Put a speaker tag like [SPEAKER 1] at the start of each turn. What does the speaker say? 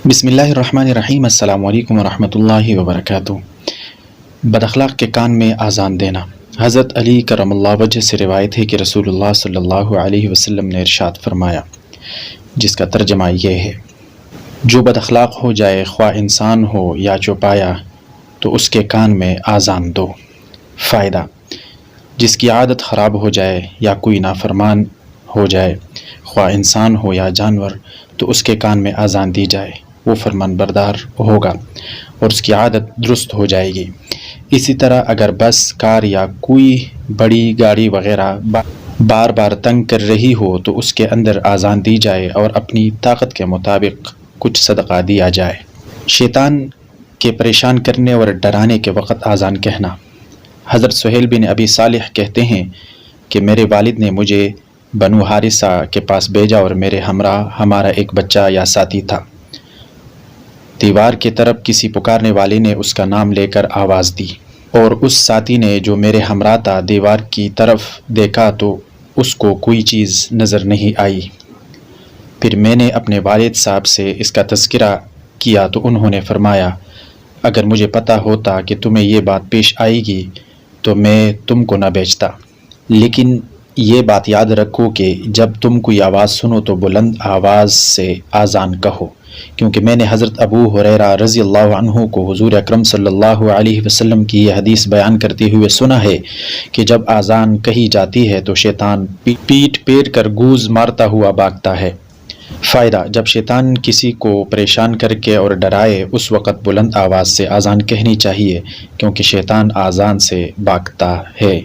[SPEAKER 1] بسم اللہ الرحمن الرحیم۔ السلام علیکم ورحمۃ اللہ وبرکاتہ۔ بد اخلاق کے کان میں آذان دینا۔ حضرت علی کرم اللہ وجہ سے روایت ہے کہ رسول اللہ صلی اللہ علیہ وسلم نے ارشاد فرمایا، جس کا ترجمہ یہ ہے: جو بد اخلاق ہو جائے، خواہ انسان ہو یا چوپایا، تو اس کے کان میں آذان دو۔ فائدہ: جس کی عادت خراب ہو جائے یا کوئی نافرمان ہو جائے، خواہ انسان ہو یا جانور، تو اس کے کان میں آذان دی جائے، وہ فرمان بردار ہوگا اور اس کی عادت درست ہو جائے گی۔ اسی طرح اگر بس، کار یا کوئی بڑی گاڑی وغیرہ بار بار تنگ کر رہی ہو تو اس کے اندر آذان دی جائے اور اپنی طاقت کے مطابق کچھ صدقہ دیا جائے۔ شیطان کے پریشان کرنے اور ڈرانے کے وقت آذان کہنا۔ حضرت سہیل بن ابی صالح کہتے ہیں کہ میرے والد نے مجھے بنو حارثہ کے پاس بھیجا اور میرے ہمراہ ہمارا ایک بچہ یا ساتھی تھا۔ دیوار کی طرف کسی پکارنے والے نے اس کا نام لے کر آواز دی، اور اس ساتھی نے جو میرے ہمراہ تھا دیوار کی طرف دیکھا تو اس کو کوئی چیز نظر نہیں آئی۔ پھر میں نے اپنے والد صاحب سے اس کا تذکرہ کیا تو انہوں نے فرمایا، اگر مجھے پتہ ہوتا کہ تمہیں یہ بات پیش آئے گی تو میں تم کو نہ بھیجتا، لیکن یہ بات یاد رکھو کہ جب تم کوئی آواز سنو تو بلند آواز سے آذان کہو، کیونکہ میں نے حضرت ابو ہریرہ رضی اللہ عنہ کو حضور اکرم صلی اللہ علیہ وسلم کی یہ حدیث بیان کرتے ہوئے سنا ہے کہ جب آذان کہی جاتی ہے تو شیطان پیٹ پھیر کر گوز مارتا ہوا بھاگتا ہے۔ فائدہ: جب شیطان کسی کو پریشان کر کے اور ڈرائے، اس وقت بلند آواز سے آذان کہنی چاہیے، کیونکہ شیطان آذان سے بھاگتا ہے۔